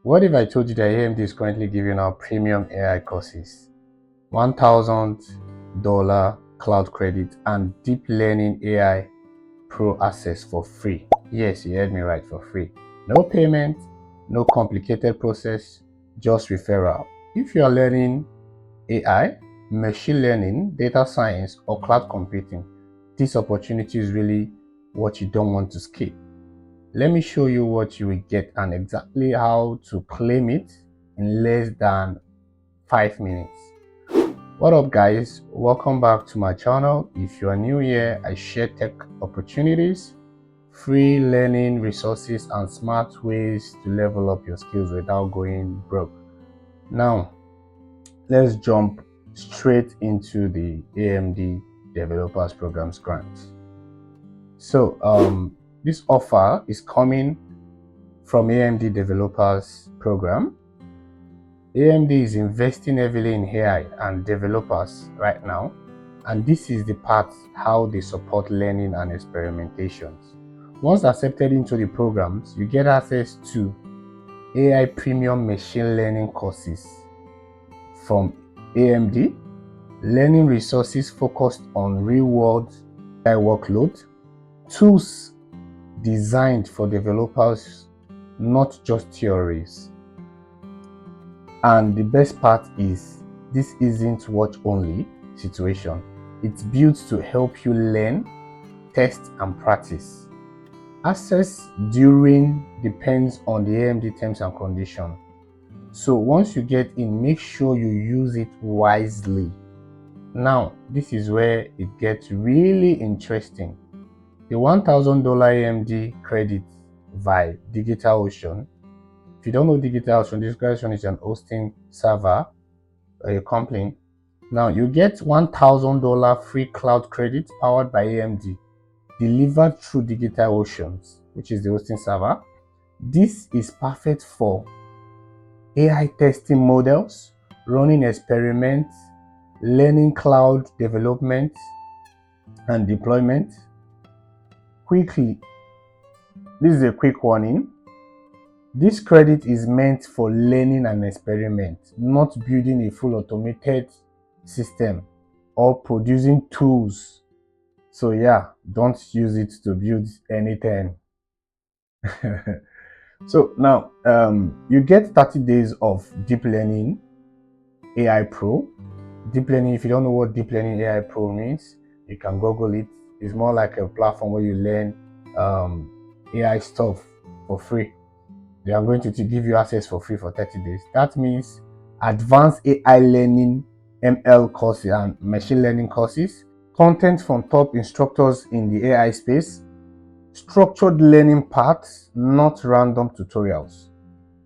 What if I told you that AMD is currently giving out premium AI courses, $1,000 cloud credit, and Deep Learning AI Pro access for free? Yes, you heard me right, for free. No payment, no complicated process, just referral. If you are learning AI, machine learning, data science, or cloud computing, this opportunity is really what you don't want to skip. Let me show you what you will get and exactly how to claim it in less than 5 minutes. What up guys, welcome back to my channel. If you are new here, I share tech opportunities, free learning resources, and smart ways to level up your skills without going broke. Now, let's jump straight into the AMD Developers Programs grant. So, this offer is coming from AMD Developers Program. AMD is investing heavily in AI and developers right now, and this is the part how they support learning and experimentations. Once accepted into the programs, you get access to AI premium machine learning courses from AMD, learning resources focused on real-world AI workload, tools designed for developers, not just theories. And the best part is, this isn't watch only situation. It's built to help you learn, test, and practice. Access during depends on the AMD terms and conditions. So once you get in, make sure you use it wisely. Now, this is where it gets really interesting. The $1,000 AMD credit via DigitalOcean. If you don't know DigitalOcean, DigitalOcean is an hosting server, a company. Now you get $1,000 free cloud credit powered by AMD, delivered through DigitalOcean, which is the hosting server. This is perfect for AI testing models, running experiments, learning cloud development and deployment. Quickly, this is a quick warning. This credit is meant for learning and experiment, not building a full automated system or producing tools. So yeah, don't use it to build anything. So now, you get 30 days of Deep Learning AI Pro. Deep Learning, if you don't know what Deep Learning AI Pro means, you can Google it. It's more like a platform where you learn AI stuff for free. They are going to give you access for free for 30 days. That means advanced AI learning, ML courses and machine learning courses, content from top instructors in the AI space, structured learning paths, not random tutorials.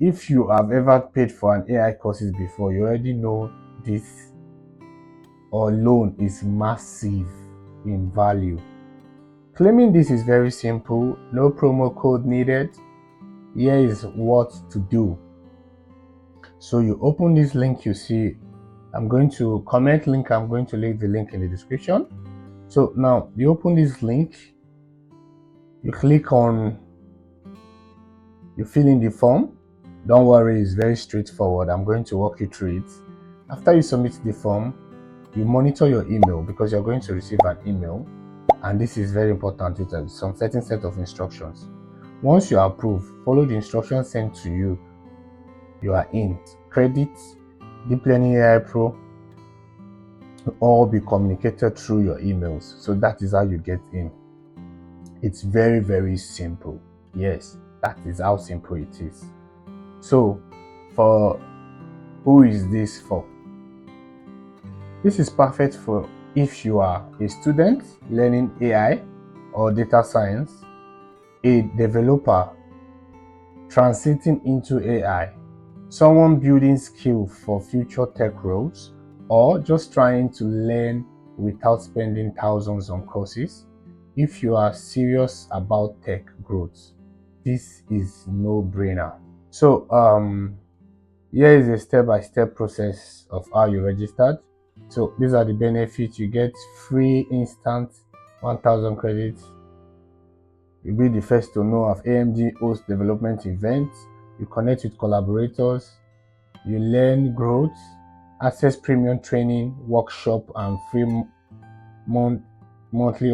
If you have ever paid for an AI courses before, you already know this alone is massive in value. Claiming this is very simple, no promo code needed. Here is what to do. So you open this link you see. I'm going to comment link. I'm going to leave the link in the description. So now you open this link, you click on, you fill in the form. Don't worry, it's very straightforward. I'm going to walk you through it. After you submit the form, you monitor your email because you're going to receive an email, and this is very important with some certain set of instructions. Once you are approved, follow the instructions sent to you. You are in. Credits, Deep Learning AI Pro will all be communicated through your emails. So that is how you get in. It's very, very simple. Yes, that is how simple it is. So, for who is this for? This is perfect for if you are a student learning AI or data science, a developer transiting into AI, someone building skill for future tech roles, or just trying to learn without spending thousands on courses. If you are serious about tech growth, this is no-brainer. So here is a step-by-step process of how you registered. So these are the benefits. You get free instant 1,000 credits. You'll be the first to know of AMD host development events, you connect with collaborators, you learn growth, access premium training, workshop, and free monthly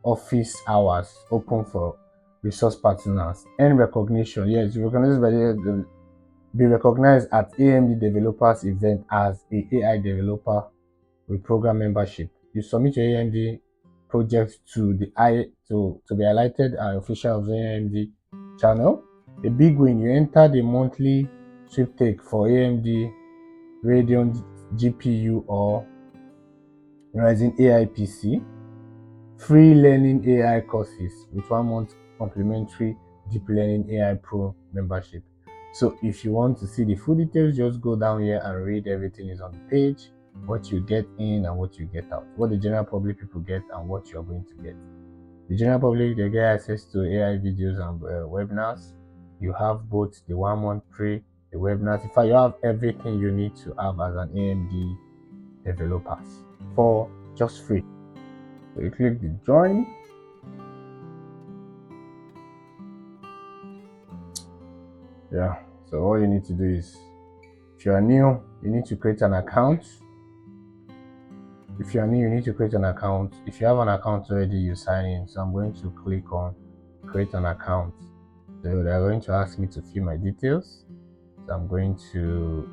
office hours open for resource partners. Earn recognition. Yes, you recognize by be recognized at AMD Developers event as a AI developer with program membership. You submit your AMD project to the to be highlighted at official of the AMD channel. A big win, you enter the monthly sweepstake for AMD Radeon GPU or Ryzen AI PC. Free learning AI courses with 1 month complimentary Deep Learning AI Pro membership. So if you want to see the full details, just go down here and read. Everything is on the page, what you get in and what you get out, what the general public people get and what you're going to get. The general public, they get access to AI videos and webinars. You have both the 1 month free, the webinars. In fact, you have everything you need to have as an AMD developers for just free. So you click the join. Yeah, so all you need to do is, if you are new, you need to create an account. If you are new, you need to create an account. If you have an account already, you sign in. So I'm going to click on create an account. So they're going to ask me to fill my details. So I'm going to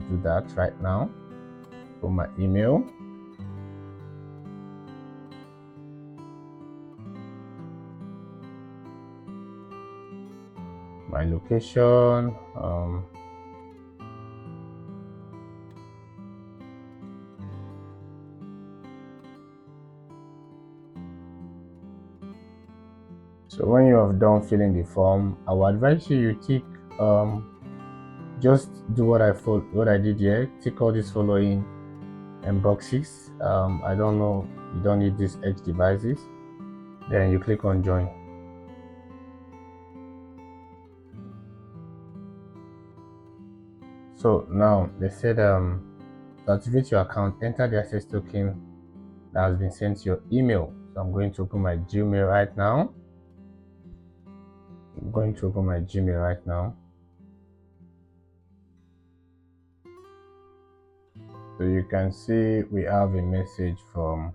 do that right now. Put my email. My location. So when you have done filling the form, I will advise you tick just do what I did here. Tick all these following boxes. I don't know, you don't need these edge devices. Then you click on join. So now they said to activate your account, enter the access token that has been sent to your email. So I'm going to open my Gmail right now. So you can see we have a message from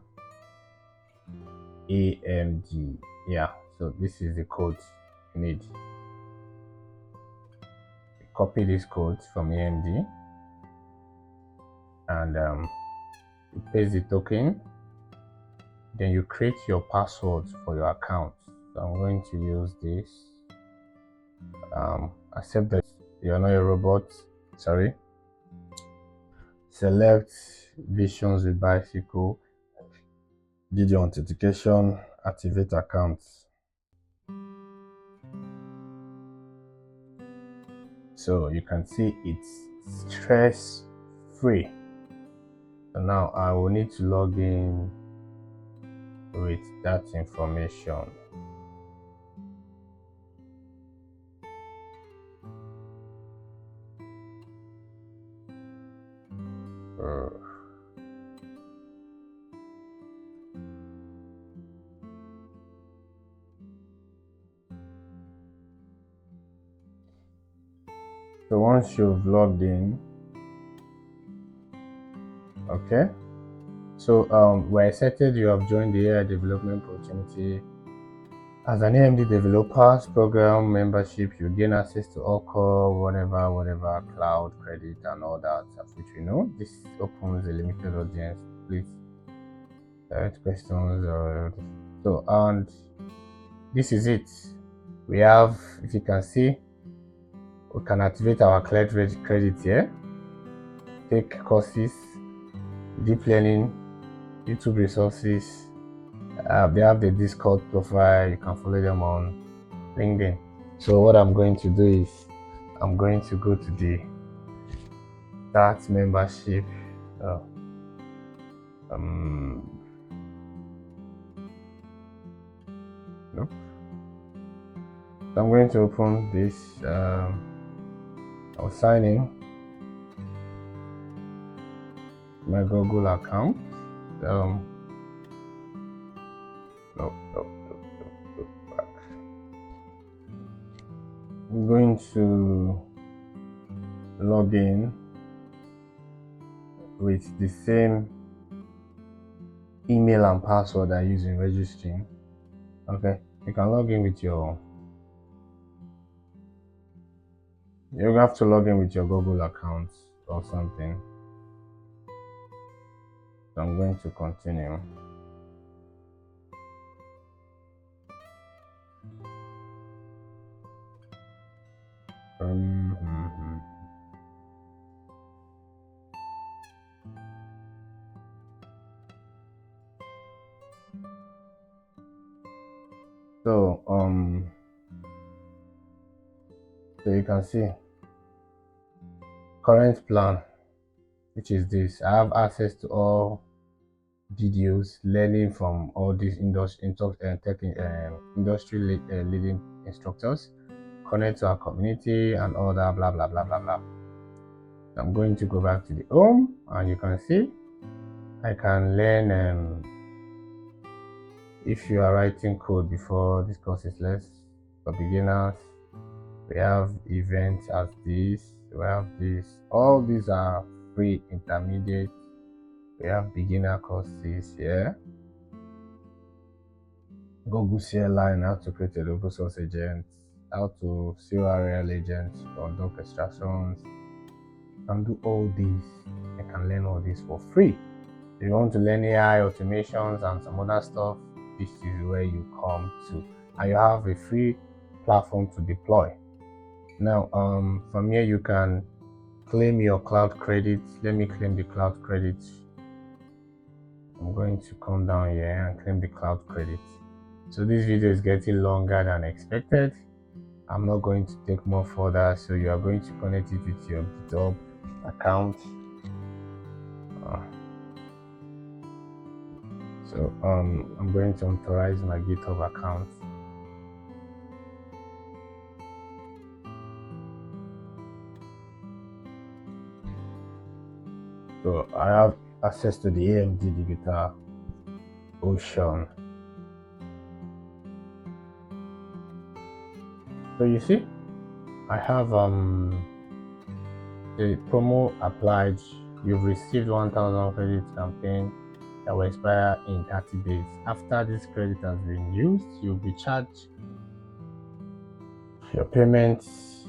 AMD. Yeah, so this is the code you need. Copy this code from AMD and you paste the token. Then you create your password for your account. So I'm going to use this. Accept that you're not a robot. Sorry. Select Visions with Bicycle. Did your authentication. Activate accounts. So you can see it's stress free. So now I will need to log in with that information. So once you've logged in, okay, so we're excited you have joined the AI development opportunity. As an AMD Developers Program membership, you gain access to all core, whatever, cloud, credit, and all that, of which we know. This opens a limited audience. Please direct questions. So, and this is it. We have, if you can see, we can activate our credit here. Take courses, deep learning, YouTube resources. They have the Discord profile. You can follow them on LinkedIn. So what I'm going to do is I'm going to go to the start membership. Nope. So I'm going to open this. I'll sign in my Google account. No. Back. I'm going to log in with the same email and password I use in registering. Okay, you can log in with you have to log in with your Google account or something. So I'm going to continue. So so you can see current plan, which is this. I have access to all videos learning from all these industry leading instructors, connect to our community and all that blah blah blah blah blah. So I'm going to go back to the home, and you can see I can learn if you are writing code before this course is less for beginners. We have events as this, we have this, all these are free. Intermediate, we have beginner courses here. Google CLI, how to create a open source agent, how to CRL agents, conduct extractions, and do all these. I can learn all this for free. If you want to learn AI automations and some other stuff, this is where you come to, and you have a free platform to deploy. Now from here you can claim your cloud credits. Let me claim the cloud credits. I'm going to come down here and claim the cloud credits. So this video is getting longer than expected. I'm not going to take more further, so you are going to connect it with your GitHub account. So I'm going to authorize my GitHub account. So I have access to the AMD DigitalOcean. So you see, I have the promo applied. You've received 1,000 credits campaign that will expire in 30 days. After this credit has been used, you'll be charged your payments.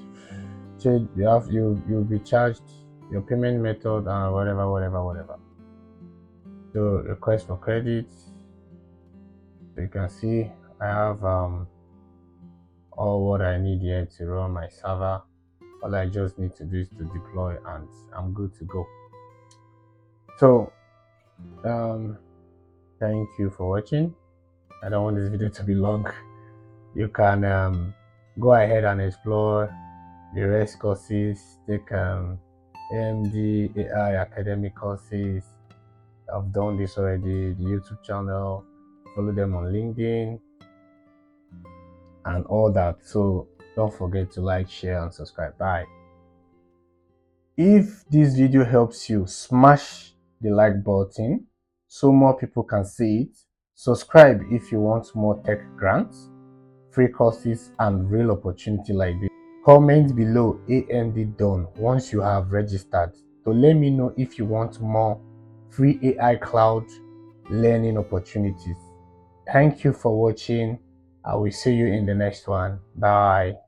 You'll be charged your payment method and whatever. So request for credits. So you can see I have all what I need here to run my server. All I just need to do is to deploy, and I'm good to go. So thank you for watching. I don't want this video to be long. You can go ahead and explore the rest courses. Take AMD AI academic courses. I've done this already. The YouTube channel, follow them on LinkedIn and all that. So don't forget to like, share, and subscribe. Bye. If this video helps you, smash the like button so more people can see it. Subscribe if you want more tech grants, free courses, and real opportunity like this. Comment below AMD done once you have registered to let me know if you want more free AI cloud learning opportunities. Thank you for watching. I will see you in the next one. Bye.